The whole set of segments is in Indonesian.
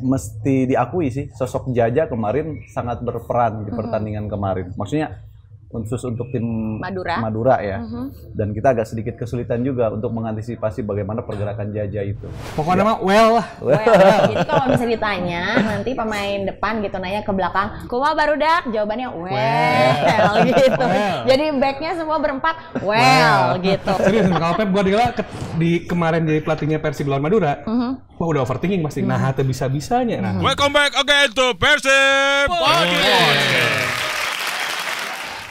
mesti diakui sih, sosok Jaja kemarin sangat berperan di pertandingan kemarin. Maksudnya khusus untuk tim Madura ya. Dan kita agak sedikit kesulitan juga untuk mengantisipasi bagaimana pergerakan Jaja itu. Pokoknya mah well. Jadi kalau bisa ditanya nanti pemain depan gitu nanya ke belakang, kumaha barudak? Jawabannya well gitu. Jadi backnya semua berempat well gitu. Serius, kalau Pep Guardiola di kemarin jadi pelatihnya Persib lawan Madura, wah udah overthinking pasti. Nah, bisa-bisanya. Nah. Welcome back again to Persib Podcast.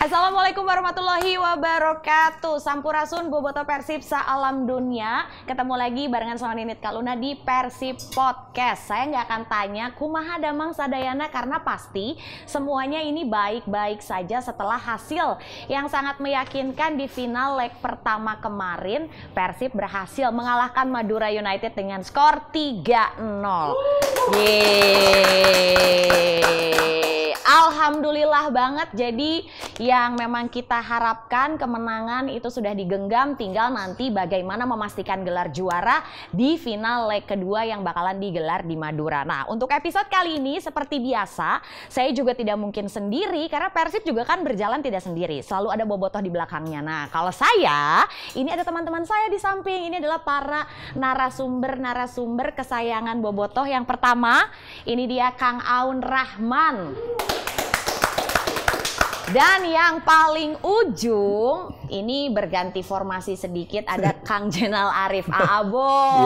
Assalamualaikum warahmatullahi wabarakatuh. Sampurasun bobotoh Persib sa-alam dunia. Ketemu lagi barengan sama Ninit Kaluna di Persib Podcast. Saya nggak akan tanya kumaha damang sadayana karena pasti semuanya ini baik-baik saja setelah hasil yang sangat meyakinkan di final leg pertama kemarin. Persib berhasil mengalahkan Madura United dengan skor 3-0. Yeay. Alhamdulillah banget. Jadi yang memang kita harapkan kemenangan itu sudah digenggam, tinggal nanti bagaimana memastikan gelar juara di final leg kedua yang bakalan digelar di Madura. Nah, untuk episode kali ini seperti biasa, saya juga tidak mungkin sendiri karena Persib juga kan berjalan tidak sendiri. Selalu ada bobotoh di belakangnya. Nah, kalau saya, ini ada teman-teman saya di samping. Ini adalah para narasumber kesayangan bobotoh. Yang pertama, ini dia Kang Aun Rahman. Dan yang paling ujung, ini berganti formasi sedikit, ada Kang Jenal Arif Aabo.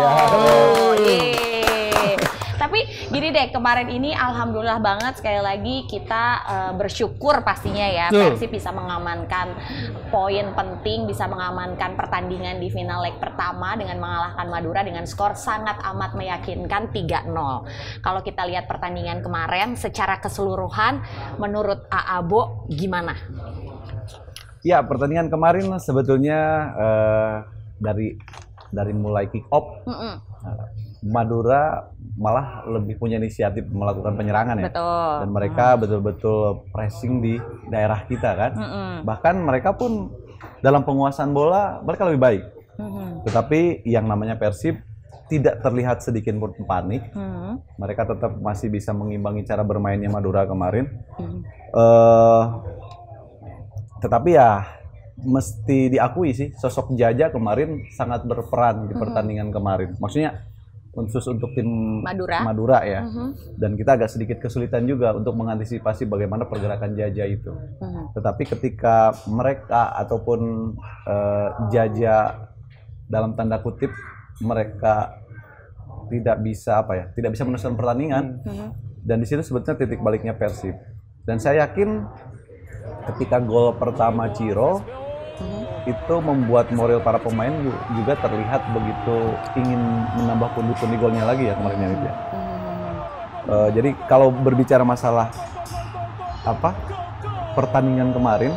Tapi gini deh, kemarin ini alhamdulillah banget sekali lagi kita bersyukur pastinya ya. Persib bisa mengamankan poin penting, bisa mengamankan pertandingan di final leg pertama dengan mengalahkan Madura dengan skor sangat amat meyakinkan 3-0. Kalau kita lihat pertandingan kemarin secara keseluruhan, menurut Aabo gimana? Ya, pertandingan kemarin sebetulnya dari mulai kick off, Madura malah lebih punya inisiatif melakukan penyerangan ya. Betul. Dan mereka betul-betul pressing di daerah kita kan. Bahkan mereka pun dalam penguasaan bola mereka lebih baik. Tetapi yang namanya Persib tidak terlihat sedikit pun panik. Mereka tetap masih bisa mengimbangi cara bermainnya Madura kemarin. Tetapi ya mesti diakui sih, sosok Jaja kemarin sangat berperan di pertandingan kemarin. Maksudnya khusus untuk tim Madura ya. Dan kita agak sedikit kesulitan juga untuk mengantisipasi bagaimana pergerakan Jaja itu. Tetapi ketika mereka ataupun Jaja dalam tanda kutip mereka tidak bisa meneruskan pertandingan. Dan di situ sebetulnya titik baliknya Persib. Dan saya yakin ketika gol pertama Ciro itu membuat moral para pemain juga terlihat begitu ingin menambah pundi-pundi golnya lagi ya kemarin itu ya. Jadi kalau berbicara masalah pertandingan kemarin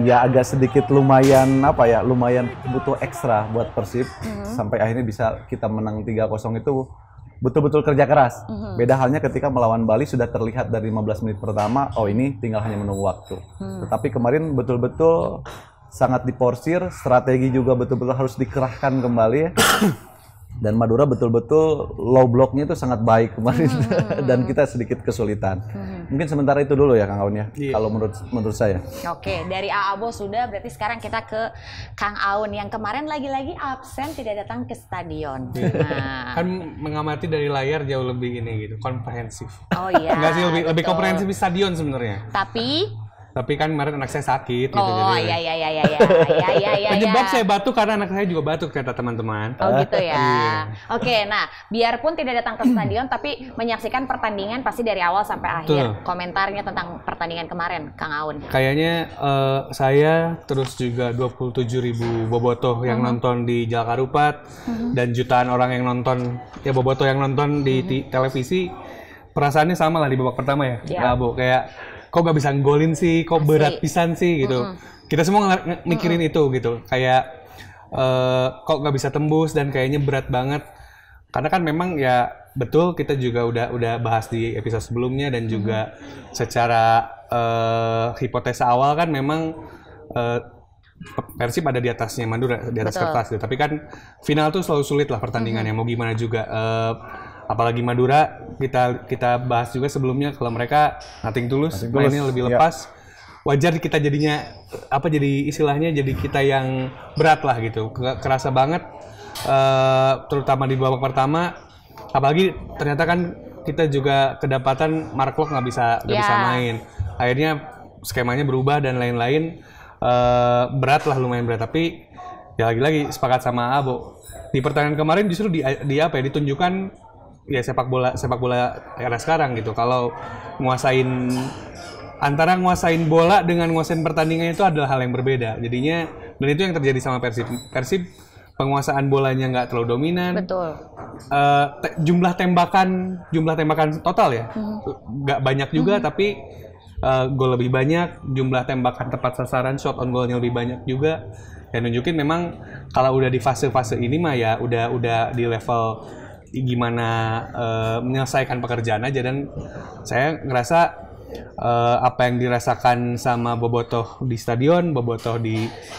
ya agak sedikit lumayan butuh ekstra buat Persib sampai akhirnya bisa kita menang 3-0 itu betul-betul kerja keras. Beda halnya ketika melawan Bali sudah terlihat dari 15 menit pertama, oh ini tinggal hanya menunggu waktu. Tetapi kemarin betul-betul sangat diporsir, strategi juga betul-betul harus dikerahkan kembali ya. Dan Madura betul-betul low blocknya itu sangat baik kemarin dan kita sedikit kesulitan. Mungkin sementara itu dulu ya Kang Aun ya, kalau menurut saya. Oke, dari Aabo sudah, berarti sekarang kita ke Kang Aun yang kemarin lagi-lagi absen tidak datang ke stadion. Nah. Kan mengamati dari layar jauh lebih ini gitu, komprehensif. Oh iya. Enggak sih, lebih komprehensif di stadion sebenarnya. Tapi kan kemarin anak saya sakit gitu. Oh iya. Penyebab saya batuk karena anak saya juga batuk kata teman-teman. Oh gitu ya. Oke, nah biarpun tidak datang ke stadion tapi menyaksikan pertandingan pasti dari awal sampai akhir. Komentarnya tentang pertandingan kemarin, Kang Aun. Kayaknya saya terus juga 27.000 bobotoh yang nonton di Jalakarupat dan jutaan orang yang nonton ya bobotoh yang nonton di televisi. Perasaannya sama lah di babak pertama ya. Abu kayak kok gak bisa golin sih, kok berat pisan sih gitu. Kita semua mikirin itu gitu. Kayak kok gak bisa tembus dan kayaknya berat banget. Karena kan memang ya betul kita juga udah bahas di episode sebelumnya dan juga secara hipotesa awal kan memang Persib ada di atasnya Madura, di atas kertas gitu. Tapi kan final tuh selalu sulit lah pertandingannya, mau gimana juga. apalagi Madura kita bahas juga sebelumnya kalau mereka nothing tulus, mainnya lebih lepas. Wajar kita jadinya jadi istilahnya jadi kita yang berat lah gitu. Kerasa banget terutama di babak pertama, apalagi ternyata kan kita juga kedapatan Mark Locke nggak bisa main. Akhirnya skemanya berubah dan lain-lain, berat lah, lumayan berat. Tapi ya lagi-lagi sepakat sama Abo. Di pertandingan kemarin justru ditunjukkan ya sepak bola era sekarang gitu. Kalau antara nguasain bola dengan nguasain pertandingan itu adalah hal yang berbeda. Jadinya dan itu yang terjadi sama Persib. Persib penguasaan bolanya nggak terlalu dominan. Betul. Jumlah tembakan total ya nggak banyak juga, tapi gol lebih banyak. Jumlah tembakan tepat sasaran, shot on goalnya lebih banyak juga. Ya nunjukin memang kalau udah di fase-fase ini mah ya udah di level gimana menyelesaikan pekerjaan aja. Dan saya ngerasa apa yang dirasakan sama Bobotoh di stadion, Bobotoh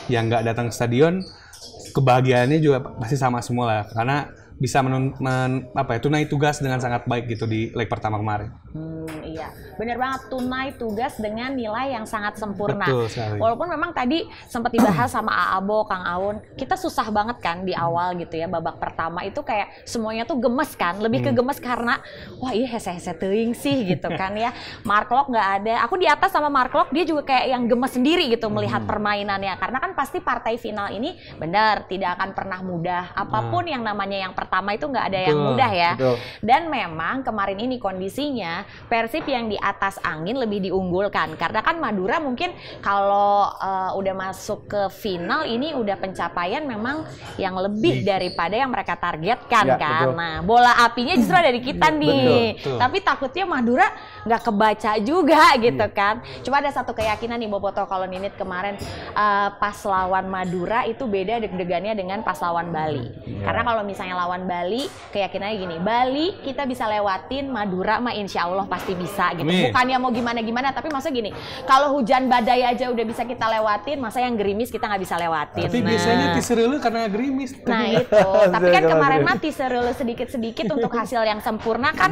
yang nggak datang ke stadion, kebahagiaannya juga pasti sama semua lah, karena bisa tunai tugas dengan sangat baik gitu di leg pertama kemarin. Iya, benar banget, tunai tugas dengan nilai yang sangat sempurna. Betul sekali. Walaupun memang tadi sempat dibahas sama Aabo, Kang Aun, kita susah banget kan di awal gitu ya, babak pertama itu kayak semuanya tuh gemes kan, lebih ke gemes karena wah iya hese-hese teuing sih gitu kan ya. Mark Locke nggak ada, aku di atas sama Mark Locke, dia juga kayak yang gemes sendiri gitu melihat permainannya, karena kan pasti partai final ini benar tidak akan pernah mudah, apapun yang namanya yang pertama itu nggak ada yang mudah ya. Dan memang kemarin ini kondisinya Persib yang di atas angin lebih diunggulkan, karena kan Madura mungkin kalau udah masuk ke final ini udah pencapaian memang yang lebih daripada yang mereka targetkan kan. Nah, bola apinya justru dari kita nih. Tapi takutnya Madura nggak kebaca juga gitu kan. Cuma ada satu keyakinan nih Bobotoh, kalau Ninit kemarin pas lawan Madura itu beda deg-degannya dengan pas lawan Bali. Karena kalau misalnya lawan Bali, keyakinannya gini, Bali kita bisa lewatin, Madura mah insya Allah pasti bisa gitu. Bukannya mau gimana-gimana, tapi maksudnya gini, kalau hujan badai aja udah bisa kita lewatin, masa yang gerimis kita nggak bisa lewatin. Tapi biasanya tiserele karena gerimis. Nah itu, tapi kan kemarin mah tiserele sedikit-sedikit untuk hasil yang sempurna kan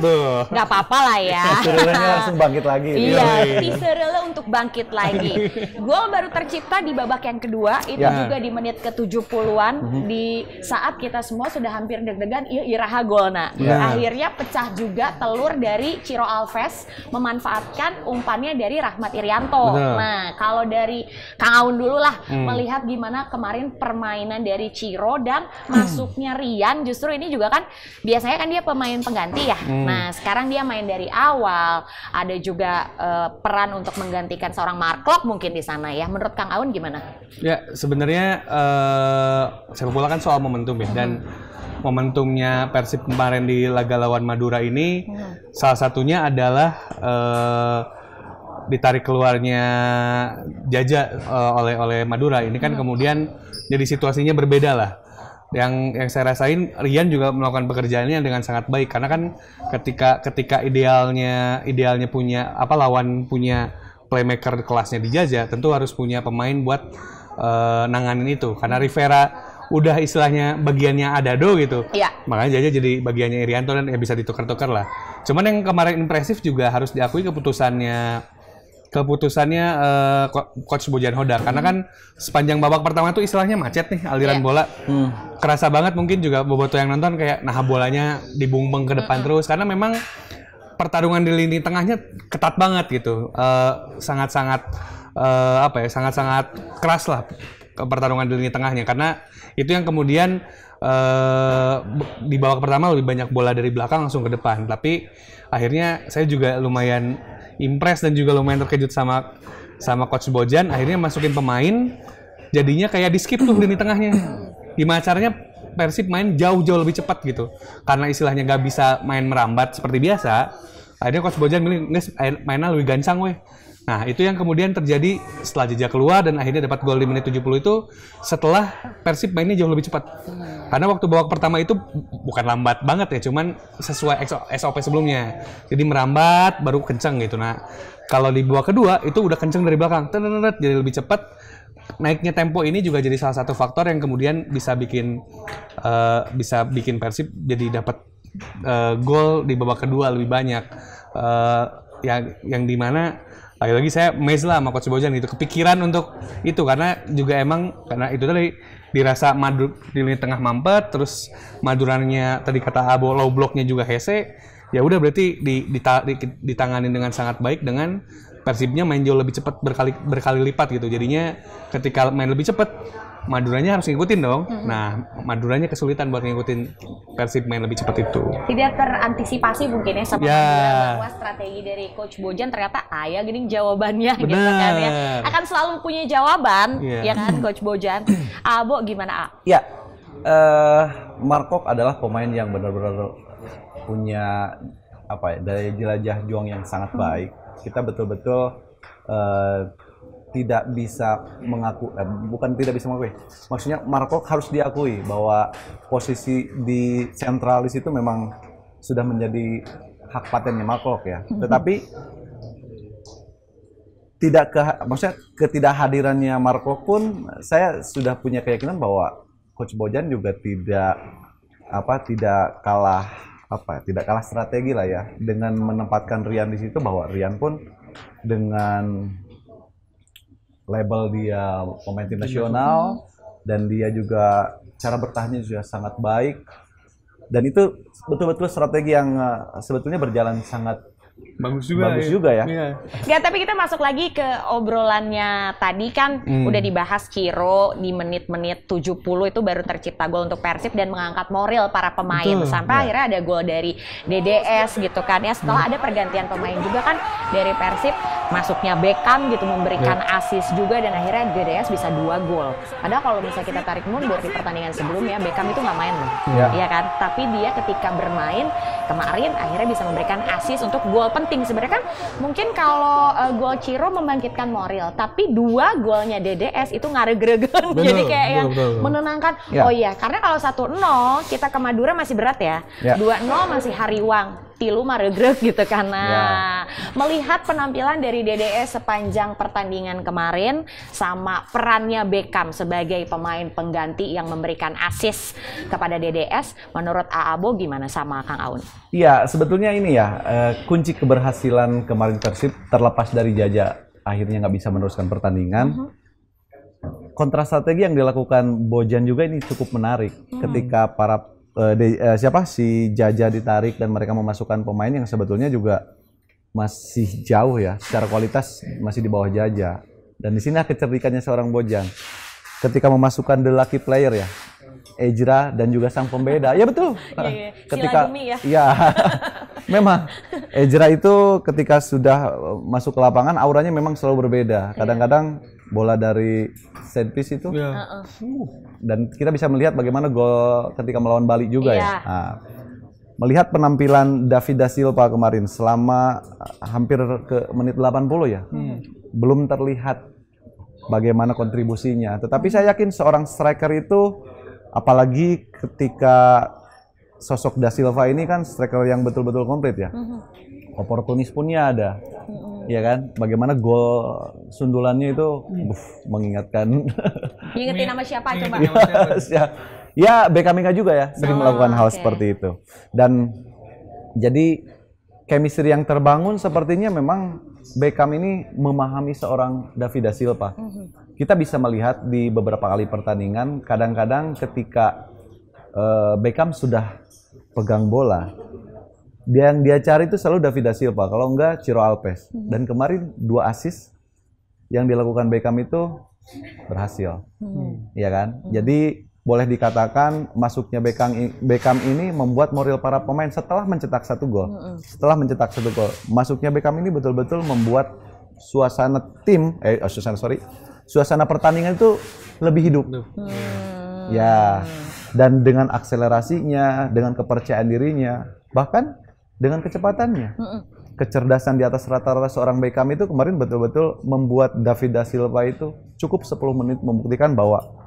nggak apa-apa lah ya. Tiserelenya langsung bangkit lagi. Iya, tiserele untuk bangkit lagi. Gol baru tercipta di babak yang kedua, itu juga di menit ke-70-an, di saat kita semua sudah hampir deg-degan, iraha golna. Akhirnya pecah juga telur dari Ciro Alves, memanfaatkan umpannya dari Rahmat Irianto. Nah, kalau dari Kang Aun dulu lah, melihat gimana kemarin permainan dari Ciro dan masuknya Rian, justru ini juga kan biasanya kan dia pemain pengganti ya. Nah, sekarang dia main dari awal, ada juga peran untuk menggantikan seorang Mark Locke mungkin di sana ya. Menurut Kang Aun gimana? Ya, sebenarnya sepak bola kan soal momentum ya, dan momentumnya Persib kemarin di laga lawan Madura ini salah satunya adalah ditarik keluarnya Jaja oleh Madura. Ini kan kemudian jadi situasinya berbeda lah. Yang saya rasain, Rian juga melakukan pekerjaannya dengan sangat baik, karena kan ketika idealnya punya lawan punya playmaker kelasnya di Jaja, tentu harus punya pemain buat nanganin itu, karena Rivera udah istilahnya bagiannya Adado gitu. Makanya Jaja jadi bagiannya Irianto dan ya bisa ditukar-tukar lah. Cuman yang kemarin impresif juga harus diakui keputusannya Coach Bojan Hodak, karena kan sepanjang babak pertama tuh istilahnya macet nih aliran bola. Kerasa banget, mungkin juga Bobotoh yang nonton kayak bolanya dibumbeng ke depan terus, karena memang pertarungan di lini tengahnya ketat banget gitu. Sangat-sangat keras lah pertarungan di lini tengahnya, karena itu yang kemudian di babak pertama lebih banyak bola dari belakang langsung ke depan. Tapi akhirnya saya juga lumayan impress dan juga lumayan terkejut sama Coach Bojan, akhirnya masukin pemain, jadinya kayak di skip tuh lini tengahnya. Gimana caranya Persib main jauh-jauh lebih cepat gitu, karena istilahnya nggak bisa main merambat seperti biasa. Akhirnya Coach Bojan milih mainnya lebih gancang weh. Nah, itu yang kemudian terjadi setelah Jaja keluar dan akhirnya dapat gol di menit 70 itu setelah Persib mainnya jauh lebih cepat. Karena waktu babak pertama itu bukan lambat banget ya, cuman sesuai SOP sebelumnya. Jadi merambat baru kencang gitu. Nah, kalau di babak kedua itu udah kencang dari belakang, jadi lebih cepat. Naiknya tempo ini juga jadi salah satu faktor yang kemudian bisa bikin Persib jadi dapat gol di babak kedua lebih banyak. Yang dimana lagi-lagi saya amazed lah sama Coach Bojan gitu, kepikiran untuk itu karena juga emang karena itu tadi dirasa di lini tengah mampet, terus Madurannya tadi kata Abo low blocknya juga hese, ya udah berarti ditangani dengan sangat baik dengan Persibnya main jauh lebih cepat berkali lipat gitu, jadinya ketika main lebih cepat Maduranya harus ngikutin dong. Nah, Maduranya kesulitan buat ngikutin Persib main lebih cepat itu. Tidak terantisipasi mungkin ya sama Madura bahwa strategi dari Coach Bojan ternyata gini jawabannya. Bener. Gitu kan ya. Akan selalu punya jawaban, ya kan Coach Bojan. Abo gimana? Ya, Markok adalah pemain yang benar-benar punya daya jelajah juang yang sangat baik. Kita betul-betul tidak bisa bukan tidak bisa mengakui. Maksudnya Markok harus diakui bahwa posisi di sentralis itu memang sudah menjadi hak patennya Markok ya. Tetapi maksudnya ketidakhadirannya Markok pun saya sudah punya keyakinan bahwa Coach Bojan juga tidak kalah strategi lah ya dengan menempatkan Rian di situ, bahwa Rian pun dengan label dia pemain tim nasional dan dia juga cara bertahannya juga sangat baik, dan itu betul-betul strategi yang sebetulnya berjalan sangat bagus juga ya. Ya, tapi kita masuk lagi ke obrolannya tadi kan udah dibahas Ciro di menit-menit 70 itu baru tercipta gol untuk Persib dan mengangkat moral para pemain sampai akhirnya ada gol dari DDS gitu kan ya. Setelah ada pergantian pemain juga kan dari Persib, masuknya Beckham gitu memberikan assist juga dan akhirnya DDS bisa 2 gol. Padahal kalau misalnya kita tarik mundur di pertandingan sebelumnya Beckham itu nggak main loh. Iya kan? Tapi dia ketika bermain kemarin akhirnya bisa memberikan assist untuk gol penting. Sebenarnya kan mungkin kalau gol Ciro membangkitkan moral, tapi 2 golnya DDS itu ngaregregen. Jadi kayak yang menenangkan. Oh iya, karena kalau 1-0 kita ke Madura masih berat ya. 2-0 masih hariwang. Tilu maregreg gitu karena melihat penampilan dari DDS sepanjang pertandingan kemarin sama perannya Beckham sebagai pemain pengganti yang memberikan assist kepada DDS, menurut Aabo gimana sama Kang Aun? Iya, sebetulnya ini ya kunci keberhasilan kemarin Persib terlepas dari Jaja akhirnya nggak bisa meneruskan pertandingan. Kontra strategi yang dilakukan Bojan juga ini cukup menarik ketika para si Jaja ditarik dan mereka memasukkan pemain yang sebetulnya juga masih jauh ya, secara kualitas masih di bawah Jaja. Dan di sini kecerdikannya seorang Bojan ketika memasukkan the lucky player ya, Ejra dan juga sang pembeda. Ya betul. Ketika memang Ejra itu ketika sudah masuk ke lapangan auranya memang selalu berbeda. Kadang-kadang bola dari set piece itu dan kita bisa melihat bagaimana gol ketika melawan Bali juga ya. Melihat penampilan David Da Silva kemarin selama hampir ke menit 80 ya. Belum terlihat bagaimana kontribusinya, tetapi saya yakin seorang striker itu, apalagi ketika sosok Da Silva ini kan striker yang betul-betul komplit ya. Oportunis punnya ada. Ya kan, bagaimana gol sundulannya itu mengingatkan. Ingetin nama siapa coba? Ya, Beckham juga ya sering melakukan hal seperti itu. Dan jadi chemistry yang terbangun sepertinya memang Beckham ini memahami seorang David Da Silva. Kita bisa melihat di beberapa kali pertandingan, kadang-kadang ketika Beckham sudah pegang bola, yang dia cari itu selalu David Da Silva, kalau enggak Ciro Alves. Dan kemarin 2 assist yang dilakukan Beckham itu berhasil, ya kan? Jadi boleh dikatakan masuknya Beckham ini membuat moral para pemain setelah mencetak 1 gol. Setelah mencetak 1 gol, masuknya Beckham ini betul-betul membuat suasana suasana pertandingan itu lebih hidup. Ya, dan dengan akselerasinya, dengan kepercayaan dirinya, bahkan dengan kecepatannya, kecerdasan di atas rata-rata seorang Beckham itu kemarin betul-betul membuat David Da Silva itu cukup 10 menit membuktikan bahwa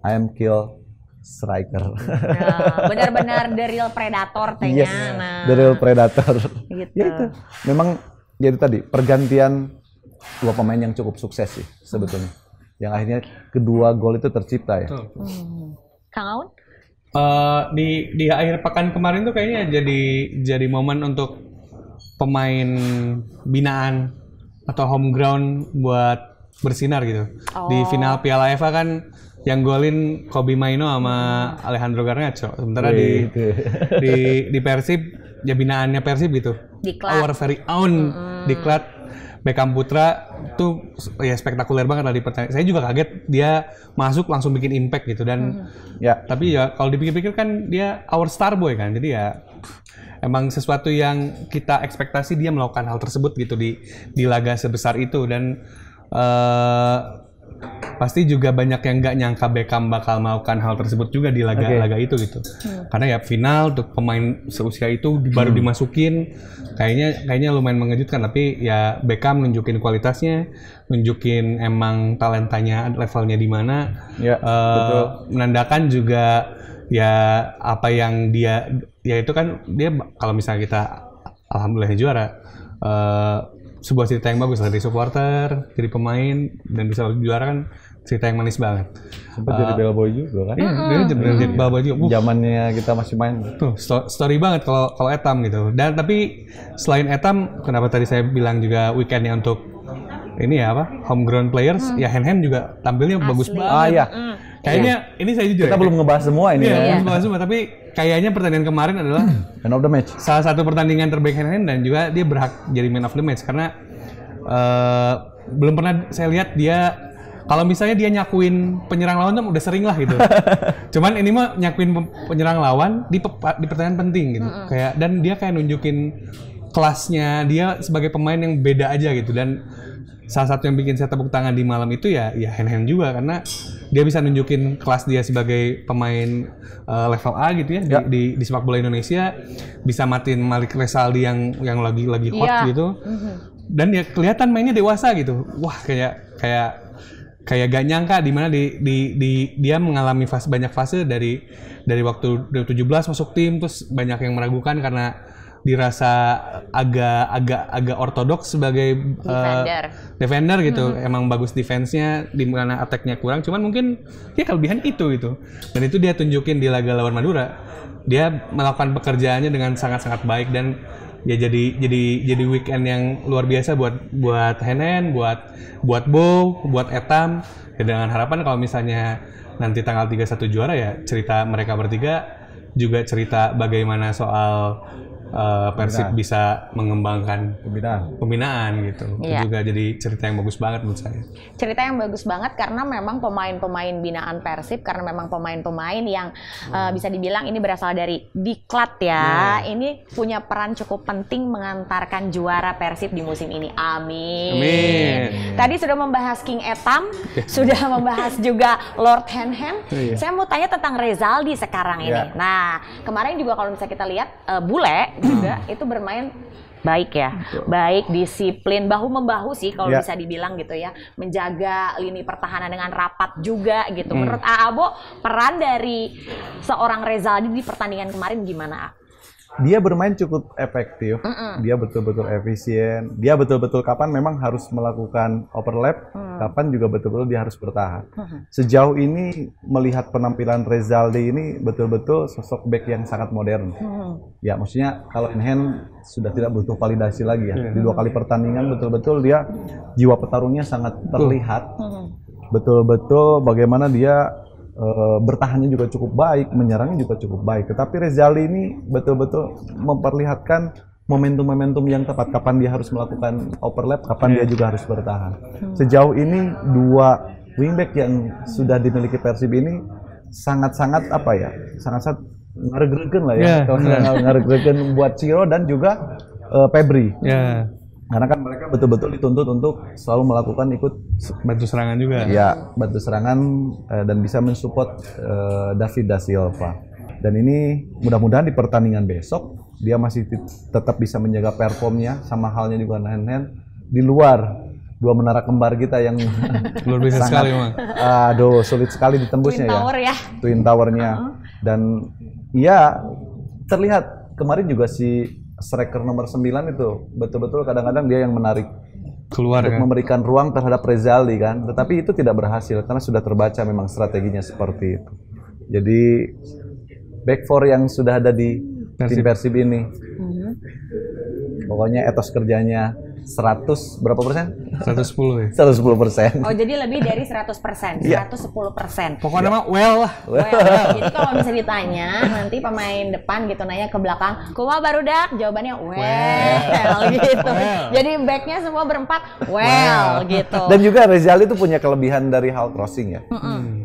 I am kill striker. Ya, benar-benar the real predator tehnya. Yes, the real predator. Gitu. Ya itu. Memang jadi tadi pergantian 2 pemain yang cukup sukses sih sebetulnya. Yang akhirnya kedua gol itu tercipta ya. Kang Aun? Di akhir pekan kemarin tuh kayaknya jadi momen untuk pemain binaan atau home ground buat bersinar gitu. Di final Piala FA kan yang golin Kobbie Mainoo sama Alejandro Garnacho. Sementara di Persib ya binaannya Persib gitu. Diklat. Our very own Diklat Beckham Putra tuh ya spektakuler banget lah di pertandingan. Saya juga kaget dia masuk langsung bikin impact gitu dan ya tapi ya kalau dipikir-pikir kan dia our star boy kan. Jadi ya emang sesuatu yang kita ekspektasi dia melakukan hal tersebut gitu di laga sebesar itu dan pasti juga banyak yang nggak nyangka Beckham bakal melakukan hal tersebut juga di laga itu gitu. Karena ya final untuk pemain seusia itu baru dimasukin kayaknya lumayan mengejutkan, tapi ya Beckham nunjukin kualitasnya, nunjukin emang talentanya levelnya di mana. Ya, menandakan juga ya apa yang dia ya itu kan dia kalau misalnya kita alhamdulillah juara sebuah cerita yang bagus dari supporter, jadi pemain dan bisa juara kan cerita yang manis banget. Sempat jadi bellboy juga kan? Iya, dia jadi bellboy juga. Zamannya kita masih main. Tuh story banget kalau Etam gitu. Dan tapi selain Etam, kenapa tadi saya bilang juga weekendnya untuk ini ya apa homegrown players, ya Hen juga tampilnya bagus banget. Iya. Kayaknya ini saya jujur. Kita belum ngebahas semua ini. Iya, belum ngebahas semua. Tapi kayaknya pertandingan kemarin adalah man of the match. Salah satu pertandingan terbaik Hen dan juga dia berhak jadi man of the match karena belum pernah saya lihat dia kalau misalnya dia nyakuin penyerang lawan tuh udah sering lah gitu. Cuman ini mah nyakuin penyerang lawan di pertandingan penting gitu. Kayak dan dia kayak nunjukin kelasnya dia sebagai pemain yang beda aja gitu dan salah satu yang bikin saya tepuk tangan di malam itu ya Hen juga karena dia bisa nunjukin kelas dia sebagai pemain level A gitu ya, di sepak bola Indonesia, bisa matiin Malik Resaldi yang lagi hot gitu. Dan ya kelihatan mainnya dewasa gitu. Wah, kayak gak nyangka di mana dia mengalami banyak fase dari waktu 2017 masuk tim terus banyak yang meragukan karena dirasa agak ortodoks sebagai defender gitu. Emang bagus defense-nya di mana attack-nya kurang, cuman mungkin ya kelebihan itu gitu. Dan itu dia tunjukin di laga lawan Madura. Dia melakukan pekerjaannya dengan sangat-sangat baik dan ya jadi weekend yang luar biasa buat Hen, buat Bo, buat Etam. Ya dengan harapan kalau misalnya nanti tanggal 31 juara ya cerita mereka bertiga juga cerita bagaimana soal Persib bisa mengembangkan pembinaan gitu. Itu juga jadi cerita yang bagus banget menurut saya. Cerita yang bagus banget karena memang pemain-pemain binaan Persib karena memang pemain-pemain yang bisa dibilang ini berasal dari Diklat ya. Ini punya peran cukup penting mengantarkan juara Persib di musim ini. Amin. Tadi sudah membahas King Etam, sudah membahas juga Lord Hen. Saya mau tanya tentang Rezaldi sekarang ini. Nah, kemarin juga kalau misalnya kita lihat Bule juga itu bermain baik ya. Baik, disiplin, bahu-membahu sih kalau bisa dibilang gitu ya. Menjaga lini pertahanan dengan rapat juga gitu. Menurut Abo, peran dari seorang Rezaldi di pertandingan kemarin gimana? Dia bermain cukup efektif, dia betul-betul efisien, dia betul-betul kapan memang harus melakukan overlap, kapan juga betul-betul dia harus bertahan. Sejauh ini melihat penampilan Rezaldi ini betul-betul sosok back yang sangat modern. Ya maksudnya kalau Hen sudah tidak butuh validasi lagi ya. Di 2 kali pertandingan betul-betul dia jiwa petarungnya sangat terlihat. Betul-betul bagaimana dia bertahannya juga cukup baik, menyerangnya juga cukup baik. Tetapi Rezaldi ini betul-betul memperlihatkan momentum-momentum yang tepat, kapan dia harus melakukan overlap, kapan dia juga harus bertahan. Sejauh ini 2 wingback yang sudah dimiliki Persib ini sangat-sangat apa ya, sangat-sangat ngaregregen lah ya, ngaregregen buat Ciro dan juga Febri. Karena kan mereka betul-betul dituntut untuk selalu melakukan ikut bantu serangan juga. Ya, bantu serangan dan bisa mensupport David da Silva. Dan ini mudah-mudahan di pertandingan besok dia masih tetap bisa menjaga performnya, sama halnya juga Hen di luar 2 menara kembar kita yang luar biasa sekali memang. Aduh, sulit sekali ditembusnya Twin Tower-nya. Dan ya terlihat kemarin juga si striker nomor 9 itu betul-betul kadang-kadang dia yang menarik keluar untuk memberikan ruang terhadap Rezaldi kan, tetapi itu tidak berhasil karena sudah terbaca memang strateginya seperti itu. Jadi back four yang sudah ada di tim Persib ini. Pokoknya etos kerjanya 100 berapa persen? 110 ya? 110%. Oh, jadi lebih dari 100%, 110%. Pokoknya mah well lah. Well. Jadi kalau misalnya ditanya, nanti pemain depan gitu nanya ke belakang, kumaha barudak? Jawabannya well gitu. Jadi backnya semua berempat well gitu. Dan juga Rezali itu punya kelebihan dari hal crossing ya.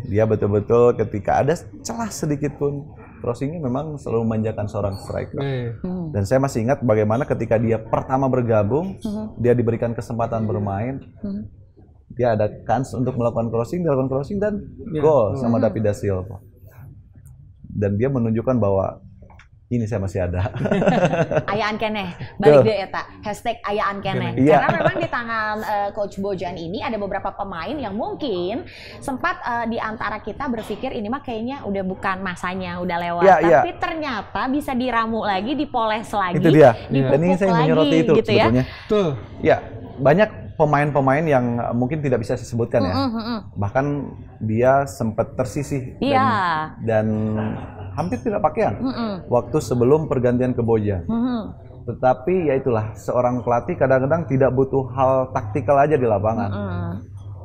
Dia betul-betul ketika ada celah sedikit pun, crossingnya memang selalu memanjakan seorang striker. Dan saya masih ingat bagaimana ketika dia pertama bergabung, dia diberikan kesempatan bermain, dia ada kans untuk melakukan crossing, dan gol sama David da Silva. Dan dia menunjukkan bahwa ini saya masih ada. Ayaan keneh, balik deh eta, #ayaan keneh. Iya. Karena memang di tangan Coach Bojan ini ada beberapa pemain yang mungkin sempat di antara kita berpikir ini mah kayaknya udah bukan masanya, udah lewat. Tapi ternyata bisa diramu lagi, dipoles lagi, itu dia. dipupuk Dan ini saya menyoroti itu gitu sebetulnya. Tuh. Ya, banyak pemain-pemain yang mungkin tidak bisa disebutkan ya. Bahkan dia sempat tersisih dan hampir tidak pakaian waktu sebelum pergantian ke Bojan. Tetapi ya itulah, seorang pelatih kadang-kadang tidak butuh hal taktikal aja di lapangan.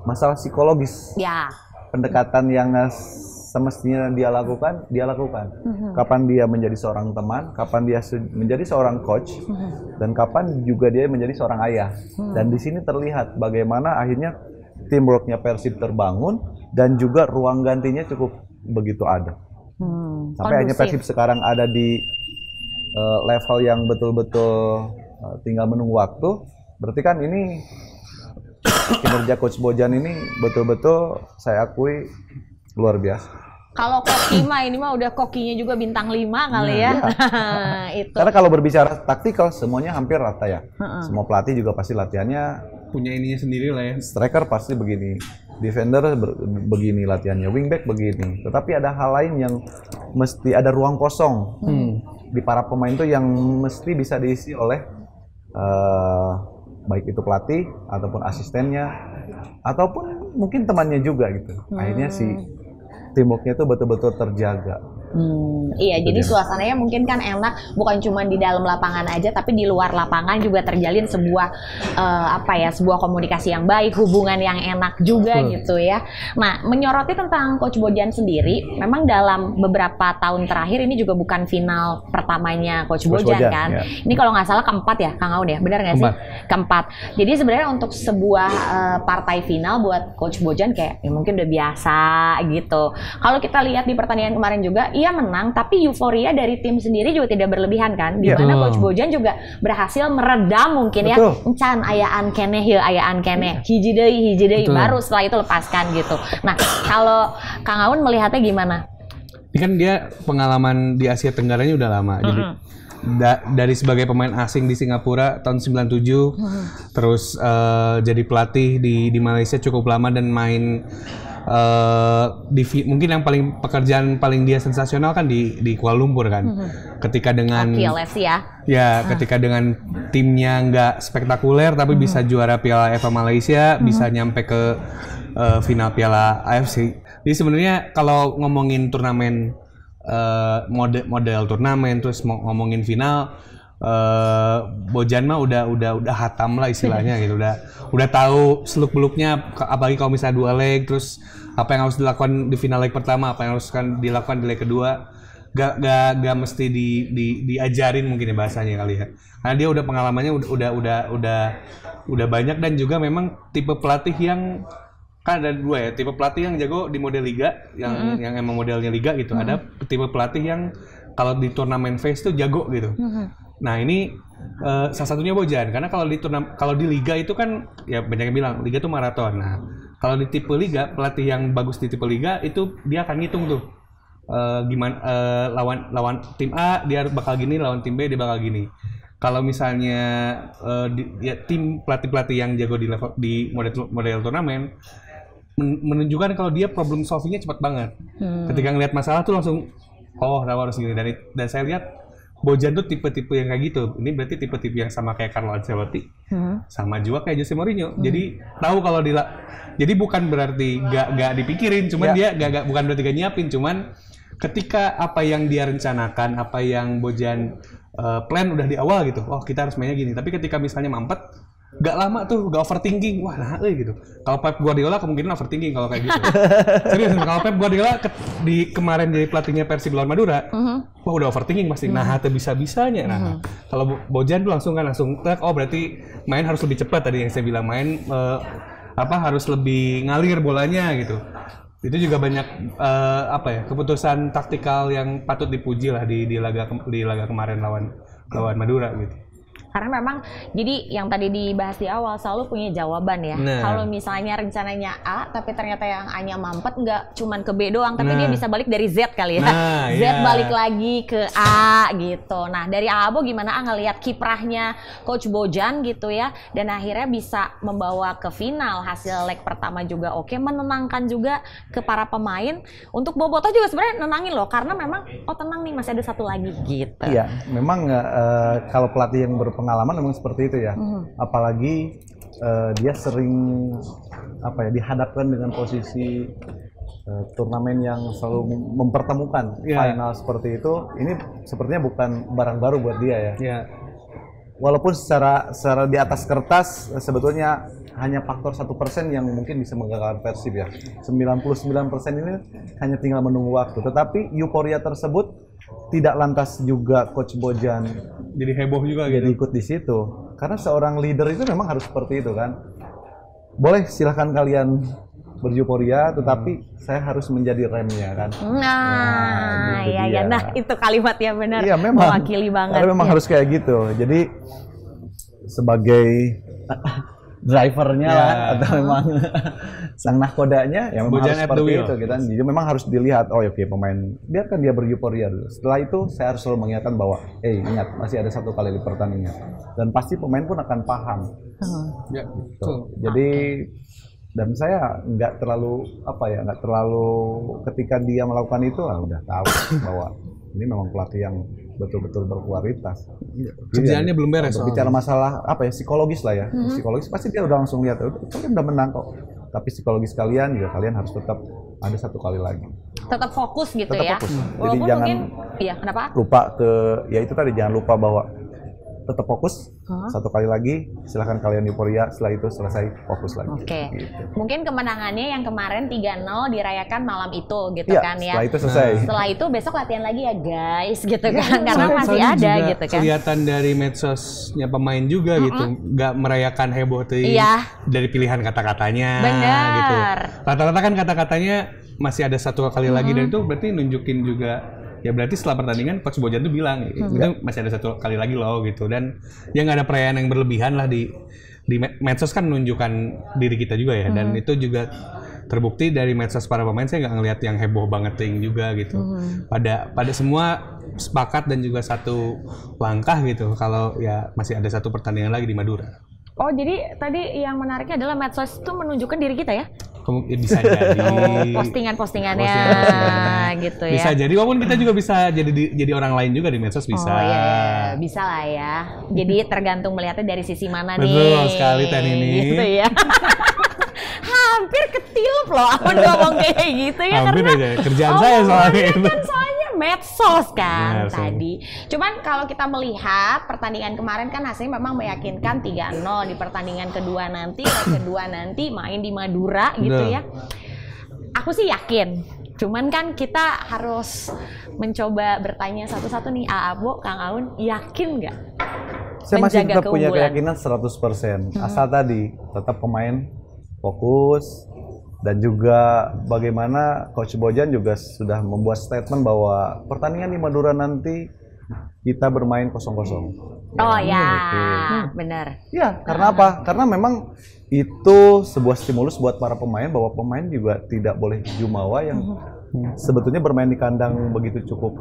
Masalah psikologis, pendekatan yang semestinya dia lakukan, Kapan dia menjadi seorang teman, kapan dia menjadi seorang coach, dan kapan juga dia menjadi seorang ayah. Dan di sini terlihat bagaimana akhirnya teamworknya Persib terbangun dan juga ruang gantinya cukup begitu ada. Sampai akhirnya Persib sekarang ada di level yang betul-betul tinggal menunggu waktu. Berarti kan ini kinerja Coach Bojan ini betul-betul saya akui luar biasa. Kalau koki mah ini mah udah kokinya juga bintang 5 kali ya. Nah, itu. Karena kalau berbicara taktikal semuanya hampir rata ya. Semua pelatih juga pasti latihannya punya ininya sendiri lah ya. Striker pasti begini, defender begini latihannya, wingback begini. Tetapi ada hal lain yang mesti ada ruang kosong di para pemain tuh yang mesti bisa diisi oleh baik itu pelatih ataupun asistennya ataupun mungkin temannya juga gitu. Akhirnya si teamworknya itu betul-betul terjaga. Iya, jadi suasananya mungkin kan enak, bukan cuma di dalam lapangan aja, tapi di luar lapangan juga terjalin sebuah sebuah komunikasi yang baik, hubungan yang enak juga gitu ya. Nah, menyoroti tentang Coach Bojan sendiri, memang dalam beberapa tahun terakhir ini juga bukan final pertamanya Coach Bojan kan. Ya. Ini kalau nggak salah keempat ya, Kang Aun ya, benar nggak sih? Keempat. Jadi sebenarnya untuk sebuah partai final buat Coach Bojan kayak ya mungkin udah biasa gitu. Kalau kita lihat di pertandingan kemarin juga, ia menang, tapi euforia dari tim sendiri juga tidak berlebihan kan, di mana Coach Bojan juga berhasil meredam mungkin ya, encan ayaan keneh, hiji deui, baru setelah itu lepaskan gitu. Nah, kalau Kang Aun melihatnya gimana? Ini kan dia pengalaman di Asia Tenggaranya udah lama, jadi dari sebagai pemain asing di Singapura tahun 97, terus jadi pelatih di Malaysia cukup lama dan main mungkin yang pekerjaan paling dia sensasional kan di Kuala Lumpur kan, ketika dengan LFC ketika dengan timnya nggak spektakuler tapi bisa juara Piala FA Malaysia, bisa nyampe ke final Piala AFC. Jadi sebenarnya kalau ngomongin turnamen model turnamen terus ngomongin final, Bojan mah udah hatam lah istilahnya gitu, udah tahu seluk-beluknya, apalagi kalau misalnya 2 leg, terus apa yang harus dilakukan di final leg pertama, apa yang harus dilakukan di leg kedua, gak mesti diajarin mungkin ya bahasanya kali ya, karena dia udah pengalamannya udah banyak, dan juga memang tipe pelatih yang kan ada 2 ya, tipe pelatih yang jago di model liga, yang emang modelnya liga gitu, ada tipe pelatih yang kalau di turnamen phase tuh jago gitu. Nah ini salah satunya Bojan, karena kalau di liga itu kan ya banyak yang bilang liga itu maraton. Nah kalau di tipe liga, pelatih yang bagus di tipe liga itu dia akan ngitung tuh gimana lawan tim A dia bakal gini, lawan tim B dia bakal gini. Kalau misalnya tim pelatih yang jago di model turnamen menunjukkan kalau dia problem solvingnya cepat banget. Ketika ngelihat masalah tuh langsung harus gini, dan saya lihat Bojan tuh tipe-tipe yang kayak gitu. Ini berarti tipe-tipe yang sama kayak Carlo Ancelotti, sama juga kayak Jose Mourinho. Jadi tahu kalau jadi bukan berarti gak dipikirin, cuman dia bukan berarti gak nyiapin, cuman ketika apa yang dia rencanakan, apa yang Bojan plan udah di awal gitu, oh kita harus mainnya gini. Tapi ketika misalnya mampet, gak lama tuh, gak overthinking, wah nah gitu. Kalau Pep Guardiola kemungkinan overthinking kalau kayak gitu. Serius, kalau Pep Guardiola di kemarin jadi pelatihnya Persib lawan Madura, wah udah overthinking pasti. Nah, bisa-bisanya. Nah, kalau Bojan tuh langsung oh berarti main harus lebih cepat tadi yang saya bilang, main harus lebih ngalir bolanya gitu. Itu juga banyak keputusan taktikal yang patut dipuji lah di laga kemarin lawan Madura gitu. Karena memang jadi yang tadi dibahas di awal selalu punya jawaban ya. Kalau misalnya rencananya A tapi ternyata yang A-nya mampet, nggak cuman ke B doang, tapi dia bisa balik dari Z kali ya. Z balik lagi ke A gitu. Nah dari Abo gimana ngelihat kiprahnya Coach Bojan gitu ya, dan akhirnya bisa membawa ke final, hasil leg pertama juga oke, menenangkan juga ke para pemain. Untuk Bobotoh juga sebenarnya nenangin loh, karena memang tenang nih masih ada satu lagi gitu. Iya, memang kalau pelatih yang berpengalaman memang seperti itu ya. Apalagi dia sering dihadapkan dengan posisi turnamen yang selalu mempertemukan final seperti itu. Ini sepertinya bukan barang baru buat dia ya. Walaupun secara di atas kertas sebetulnya hanya faktor 1% yang mungkin bisa menggagalkan Persib ya. 99% ini hanya tinggal menunggu waktu. Tetapi euforia tersebut tidak lantas juga Coach Bojan jadi heboh juga jadi gitu. Ikut di situ. Karena seorang leader itu memang harus seperti itu kan. Boleh silahkan kalian beryuforia, tetapi saya harus menjadi remnya kan. Nah itu kalimat yang benar, mewakili banget. Karena memang harus kayak gitu. Jadi sebagai drivernya atau memang sang nahkodanya yang memang harus seperti itu gitu kan. Jadi memang harus dilihat, pemain biarkan dia beryuforia dulu. Setelah itu saya harus selalu mengingatkan bahwa ingat masih ada satu kali di pertandingan, dan pasti pemain pun akan paham. Gitu. Jadi dan saya nggak terlalu ketika dia melakukan itu udah tahu bahwa ini memang pelatih yang betul-betul berkualitas. Kerjaannya belum beres. Berbicara masalah psikologis lah ya. Psikologis pasti dia udah langsung lihat, kalian udah menang kok. Tapi psikologis kalian harus tetap ada satu kali lagi. Tetap fokus gitu ya. Fokus. Jadi walaupun jangan kenapa? Lupa jangan lupa bahwa tetap fokus. Satu kali lagi, silahkan kalian euforia, setelah itu selesai, fokus lagi. Gitu. Mungkin kemenangannya yang kemarin 3-0 dirayakan malam itu gitu kan ya. Setelah itu selesai. Setelah itu besok latihan lagi ya guys gitu kan, karena masih ada gitu kan. Kelihatan dari medsosnya pemain juga gitu, nggak merayakan heboh tuh dari pilihan kata-katanya. Gitu. Rata-rata kan kata-katanya masih ada satu kali lagi, dan itu berarti nunjukin juga. Ya berarti setelah pertandingan Coach Bojan tuh bilang itu masih ada satu kali lagi loh gitu, dan ya nggak ada perayaan yang berlebihan lah di medsos kan menunjukkan diri kita juga ya, dan itu juga terbukti dari medsos para pemain. Saya nggak ngelihat yang heboh banget juga gitu. Pada semua sepakat dan juga satu langkah gitu kalau ya masih ada satu pertandingan lagi di Madura. Oh jadi tadi yang menariknya adalah medsos itu menunjukkan diri kita ya? Bisa jadi postingan-postingannya gitu ya. Bisa jadi, walaupun kita juga bisa jadi orang lain juga di medsos bisa. Bisa lah ya. Jadi tergantung melihatnya dari sisi mana nih. Betul sekali Ten ini. Gitu ya. Hampir ketilup loh Awan ngomong kayak gitu ya. Hampir karena aja kerjaan saya soalnya itu. Kan soalnya medsos kan tadi. Cuman kalau kita melihat pertandingan kemarin kan hasilnya memang meyakinkan 3-0 di pertandingan kedua nanti main di Madura gitu ya. Aku sih yakin. Cuman kan kita harus mencoba bertanya satu-satu nih, Abo, Kang Aun, yakin nggak? Saya masih tetap punya keyakinan 100%. Asal tadi tetap pemain fokus, dan juga bagaimana Coach Bojan juga sudah membuat statement bahwa pertandingan di Madura nanti kita bermain 0-0. Benar. Ya, karena apa? Karena memang itu sebuah stimulus buat para pemain bahwa pemain juga tidak boleh jumawa yang sebetulnya bermain di kandang begitu cukup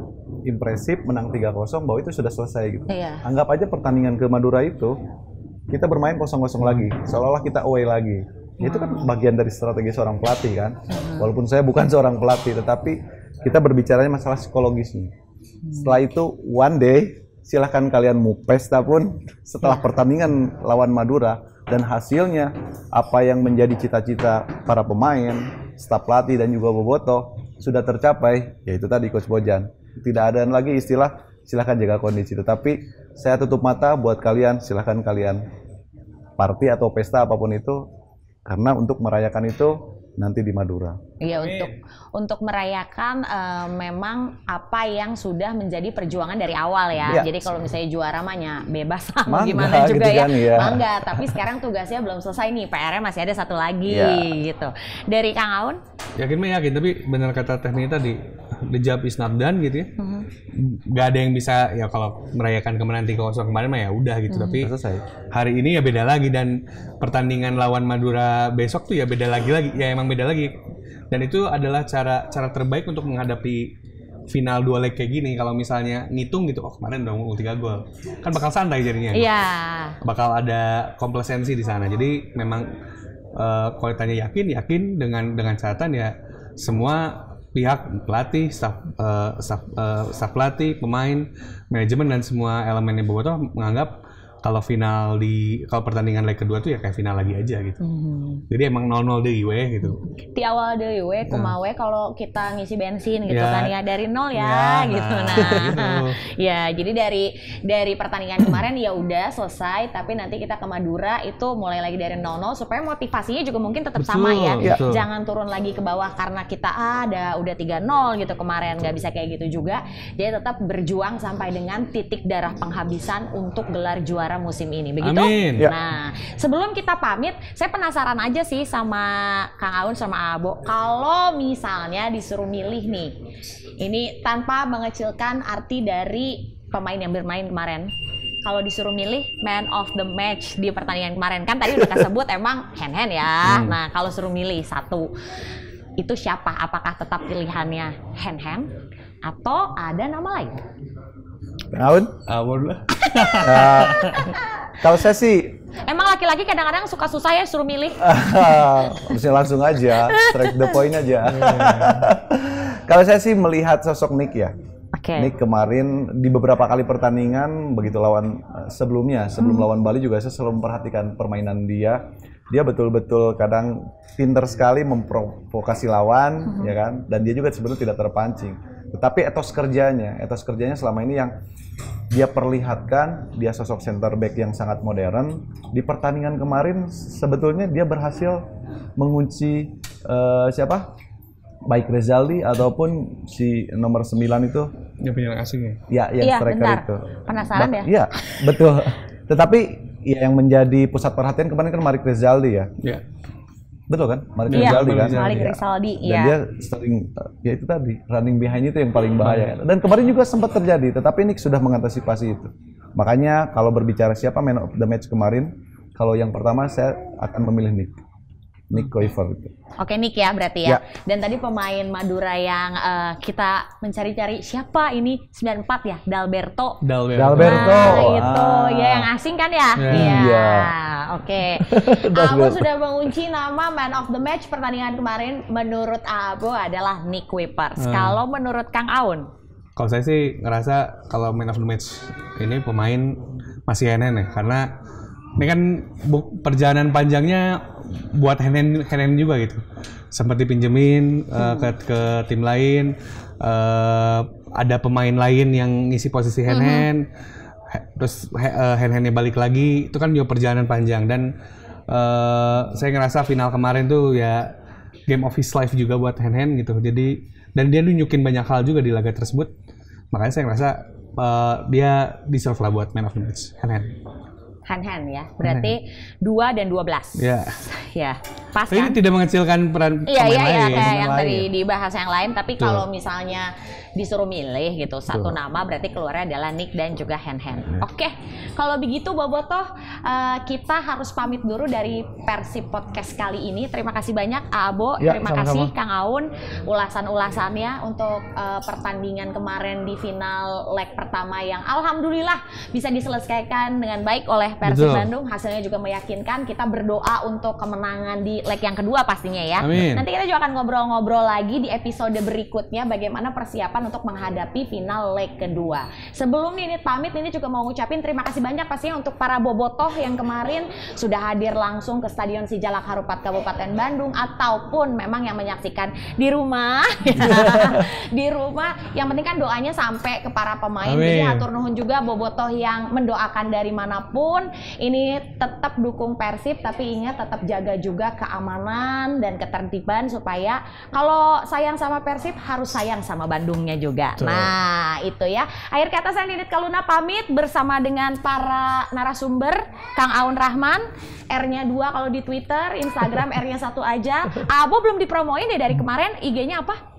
impresif, menang 3-0, bahwa itu sudah selesai gitu. Anggap aja pertandingan ke Madura itu kita bermain 0-0 lagi, seolah-olah kita away lagi. Itu kan bagian dari strategi seorang pelatih kan. Walaupun saya bukan seorang pelatih, tetapi kita berbicaranya masalah psikologisnya. Setelah itu one day silahkan kalian mau pesta pun setelah pertandingan lawan Madura, dan hasilnya apa yang menjadi cita-cita para pemain, staf pelatih dan juga Bobotoh sudah tercapai, yaitu tadi Coach Bojan. Tidak ada lagi istilah silahkan jaga kondisi, tetapi saya tutup mata buat kalian, silahkan kalian party atau pesta apapun itu, karena untuk merayakan itu nanti di Madura. Iya, untuk merayakan memang apa yang sudah menjadi perjuangan dari awal ya. Jadi kalau misalnya juara mahnya bebas mau gimana juga gitu ya. Kan, ya. Mangga, tapi sekarang tugasnya belum selesai nih, PR-nya masih ada satu lagi gitu. Dari Kang Aun? Yakin, tapi benar kata Tehni tadi, the job is not done gitu ya. Gak ada yang bisa ya kalau merayakan kemenangan 3-0 kemarin mah ya udah gitu. Tapi hari ini ya beda lagi, dan pertandingan lawan Madura besok tuh ya beda lagi ya emang beda lagi. Dan itu adalah cara terbaik untuk menghadapi final 2 leg kayak gini. Kalau misalnya ngitung gitu, kemarin udah ngomong 3 gol, kan bakal santai jadinya. Iya. Bakal ada komplasensi di sana. Jadi memang kalau ditanya yakin dengan catatan ya semua pihak, pelatih, staf pelatih, pemain, manajemen dan semua elemennya Bobotoh menganggap kalau pertandingan leg kedua tuh ya kayak final lagi aja gitu. Jadi emang 0-0 deh gitu. Di awal deh kumawe kalau kita ngisi bensin gitu kan ya dari 0 ya gitu. Gitu. Ya, jadi dari pertandingan kemarin ya udah selesai, tapi nanti kita ke Madura itu mulai lagi dari 0-0 supaya motivasinya juga mungkin tetap sama ya. Jangan turun lagi ke bawah karena kita udah 3-0 gitu kemarin, nggak bisa kayak gitu juga. Jadi tetap berjuang sampai dengan titik darah penghabisan untuk gelar juara musim ini, begitu? Amin. Nah, sebelum kita pamit, saya penasaran aja sih sama Kang Aun sama Abo, kalau misalnya disuruh milih nih, ini tanpa mengecilkan arti dari pemain yang bermain kemarin, kalau disuruh milih man of the match di pertandingan kemarin, kan tadi udah kesebut emang hand-hand ya. Nah, kalau suruh milih satu, itu siapa? Apakah tetap pilihannya hand-hand atau ada nama lain? Aun? Aun lah. Kalau saya sih, emang laki-laki kadang-kadang suka susah ya suruh milih. Mesti langsung aja, strike the point aja. Kalau saya sih melihat sosok Nick ya. Nick kemarin di beberapa kali pertandingan begitu lawan sebelum lawan Bali juga saya selalu memperhatikan permainan dia. Dia betul-betul kadang pinter sekali memprovokasi lawan, ya kan? Dan dia juga sebenarnya tidak terpancing. Tetapi etos kerjanya selama ini yang dia perlihatkan, dia sosok center back yang sangat modern. Di pertandingan kemarin sebetulnya dia berhasil mengunci baik Rezaldi ataupun si nomor 9 itu. Yang penyerang asing ya? Yang striker bentar. itu. Penasaran ya? Iya, betul. Tetapi ya yang menjadi pusat perhatian kemarin kan Malik Rezaldi ya. Iya. Betul kan? Malik Rezaldi kan? Malik Rezaldi, Dan dia sering, ya itu tadi, running behind itu yang paling bahaya. Dan kemarin juga sempat terjadi, tetapi Nick sudah mengantisipasi itu. Makanya kalau berbicara siapa man of the match kemarin, kalau yang pertama saya akan memilih Nick Koifer itu. Oke, Nick ya berarti ya. Dan tadi pemain Madura yang kita mencari-cari siapa ini 94 ya, Dalberto. Nah, itu ya yang asing kan ya? Iya. Oke. Abo sudah mengunci nama man of the match pertandingan kemarin. Menurut Abo adalah Nick Kuipers. Kalau menurut Kang Aun? Kalau saya sih ngerasa kalau man of the match ini pemain masih Henen ya, karena ini kan perjalanan panjangnya buat hand juga gitu. Sempat dipinjemin ke tim lain, ada pemain lain yang ngisi posisi hand, terus hand-handnya balik lagi. Itu kan juga perjalanan panjang, dan saya ngerasa final kemarin tuh ya game of his life juga buat hand gitu. Jadi dan dia nunjukin banyak hal juga di laga tersebut. Makanya saya ngerasa dia deserve lah buat man of the match hand ya, berarti 2 dan 12. Ya, pas kan? Ini tidak mengecilkan peran pemain lain. Iya, kayak yang tadi dibahas yang lain. Tapi kalau misalnya disuruh milih gitu satu nama, berarti keluarnya adalah Nick dan juga hand. Oke, kalau begitu Bobotoh, kita harus pamit dulu dari Persib Podcast kali ini. Terima kasih banyak Abo, terima kasih Kang Aun ulasan-ulasannya untuk pertandingan kemarin di final leg pertama yang alhamdulillah bisa diselesaikan dengan baik oleh Persib Bandung. Hasilnya juga meyakinkan. Kita berdoa untuk kemenangan di leg yang kedua pastinya ya. Amin. Nanti kita juga akan ngobrol-ngobrol lagi di episode berikutnya bagaimana persiapan untuk menghadapi final leg kedua. Sebelum ini pamit, ini juga mau ngucapin terima kasih banyak pastinya untuk para Bobotoh yang kemarin sudah hadir langsung ke Stadion Sijalak Harupat Kabupaten Bandung, ataupun memang yang menyaksikan di rumah di rumah, yang penting kan doanya sampai ke para pemain. Jadi hatur nuhun juga bobotoh yang mendoakan dari manapun, ini tetap dukung Persib, tapi ingat tetap jaga juga keamanan dan ketertiban, supaya kalau sayang sama Persib harus sayang sama Bandungnya juga. Nah itu ya, akhir kata saya Didit Kaluna pamit bersama dengan para narasumber, Kang Aun Rahman, R-nya 2 kalau di Twitter, Instagram R-nya 1 aja. Abo belum dipromoin deh dari kemarin, IG-nya apa?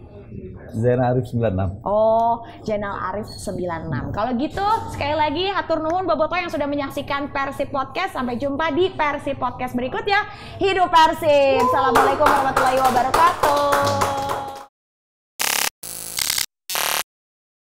Zainal Arif 96. Oh, Zainal Arif 96. Kalau gitu, sekali lagi hatur nuhun bobotoh yang sudah menyaksikan Persib Podcast. Sampai jumpa di Persib Podcast berikutnya. Hidup Persib. Assalamualaikum warahmatullahi wabarakatuh.